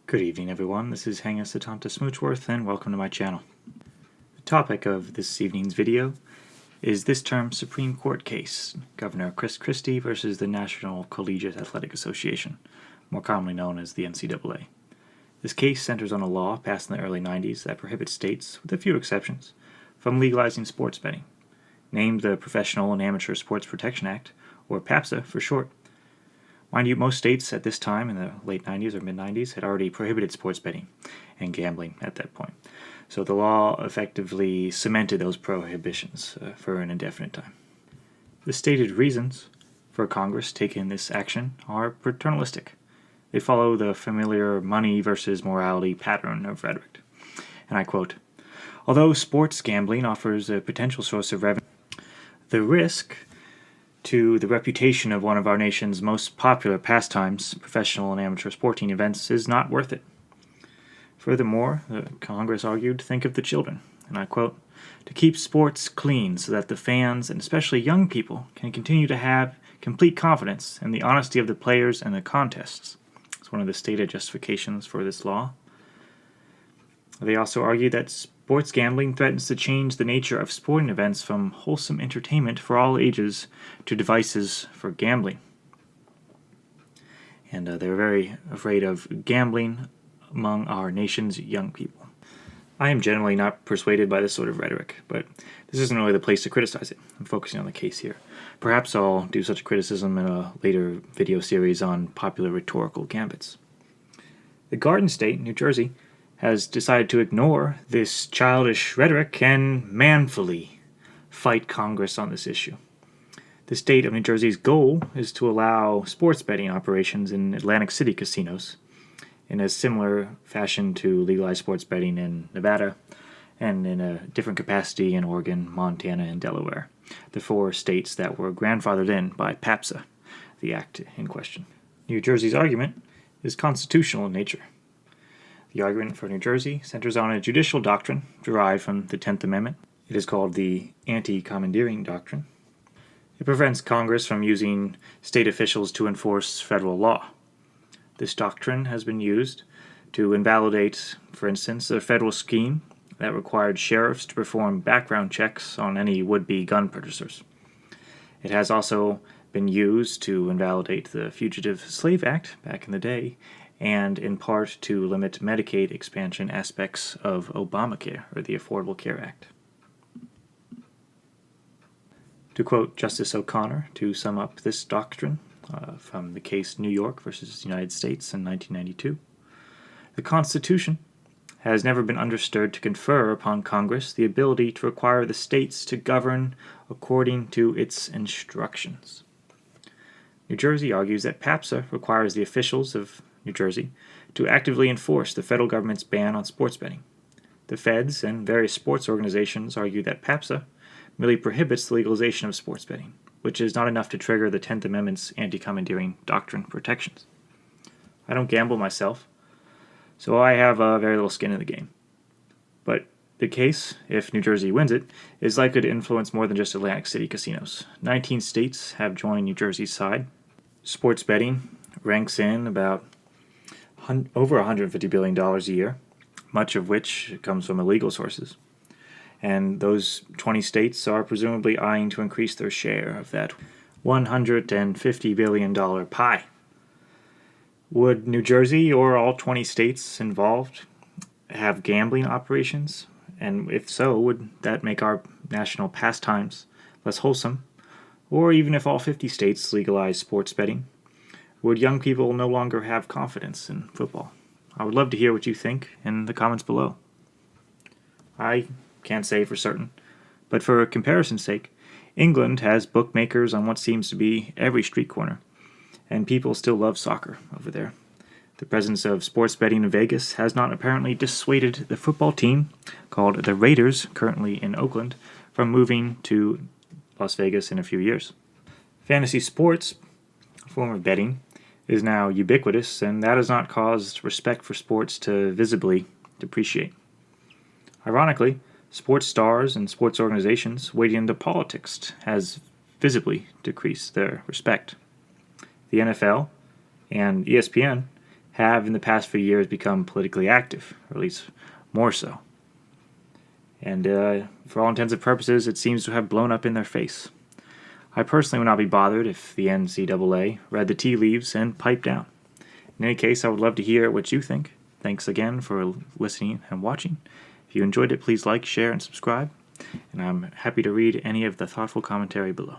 Good evening, everyone. This is Hanga Satanta Smoochworth, and welcome to my channel. The topic of this evening's video is this term's Supreme Court case, Governor Christie versus the National Collegiate Athletic Association, more commonly known as the NCAA. This case centers on a law passed in the early 90s that prohibits states, with a few exceptions, from legalizing sports betting, named the Professional and Amateur Sports Protection Act, or PAPSA for short. Mind you, most states at this time, in the late 90s or mid-90s, had already prohibited sports betting and gambling at that point. So the law effectively cemented those prohibitions for an indefinite time. The stated reasons for Congress taking this action are paternalistic. They follow the familiar money versus morality pattern of rhetoric. And I quote, "Although sports gambling offers a potential source of revenue, the risk to the reputation of one of our nation's most popular pastimes, professional and amateur sporting events, is not worth it." Furthermore, Congress argued, think of the children, and I quote, "to keep sports clean so that the fans, and especially young people, can continue to have complete confidence in the honesty of the players and the contests." It's one of the stated justifications for this law. They also argued that sports gambling threatens to change the nature of sporting events from wholesome entertainment for all ages to devices for gambling. And they were very afraid of gambling among our nation's young people. I am generally not persuaded by this sort of rhetoric, but this isn't really the place to criticize it. I'm focusing on the case here. Perhaps I'll do such a criticism in a later video series on popular rhetorical gambits. The Garden State, New Jersey, has decided to ignore this childish rhetoric and manfully fight Congress on this issue. The state of New Jersey's goal is to allow sports betting operations in Atlantic City casinos in a similar fashion to legalize sports betting in Nevada and in a different capacity in Oregon, Montana, and Delaware, the four states that were grandfathered in by PAPSA, the act in question. New Jersey's argument is constitutional in nature. The argument for New Jersey centers on a judicial doctrine derived from the 10th Amendment. It is called the Anti-commandeering doctrine. It prevents Congress from using state officials to enforce federal law. This doctrine has been used to invalidate, for instance, a federal scheme that required sheriffs to perform background checks on any would-be gun purchasers. It has also been used to invalidate the Fugitive Slave Act back in the day, and in part to limit Medicaid expansion aspects of Obamacare, or the Affordable Care Act. To quote Justice O'Connor, to sum up this doctrine, from the case New York versus the United States in 1992, "The Constitution has never been understood to confer upon Congress the ability to require the states to govern according to its instructions." New Jersey argues that PAPSA requires the officials of New Jersey to actively enforce the federal government's ban on sports betting. The feds and various sports organizations argue that PAPSA merely prohibits the legalization of sports betting, which is not enough to trigger the 10th Amendment's anti-commandeering doctrine protections. I don't gamble myself, so I have very little skin in the game. But the case, if New Jersey wins it, is likely to influence more than just Atlantic City casinos. 19 states have joined New Jersey's side. Sports betting ranks in about over $150 billion a year, much of which comes from illegal sources. And those 20 states are presumably eyeing to increase their share of that $150 billion pie. Would New Jersey or all 20 states involved have gambling operations? And if so, would that make our national pastimes less wholesome? Or even if all 50 states legalize sports betting, would young people no longer have confidence in football? I would love to hear what you think in the comments below. I can't say for certain, but for comparison's sake, England has bookmakers on what seems to be every street corner, and people still love soccer over there. The presence of sports betting in Vegas has not apparently dissuaded the football team, called the Raiders, currently in Oakland, from moving to Las Vegas in a few years. Fantasy sports, a form of betting, is now ubiquitous, and that has not caused respect for sports to visibly depreciate. Ironically, sports stars and sports organizations wading into politics has visibly decreased their respect. The NFL and ESPN have in the past few years become politically active, or at least more so. And for all intents and purposes, it seems to have blown up in their face. I personally would not be bothered if the NCAA read the tea leaves and piped down. In any case, I would love to hear what you think. Thanks again for listening and watching. If you enjoyed it, please like, share, and subscribe. And I'm happy to read any of the thoughtful commentary below.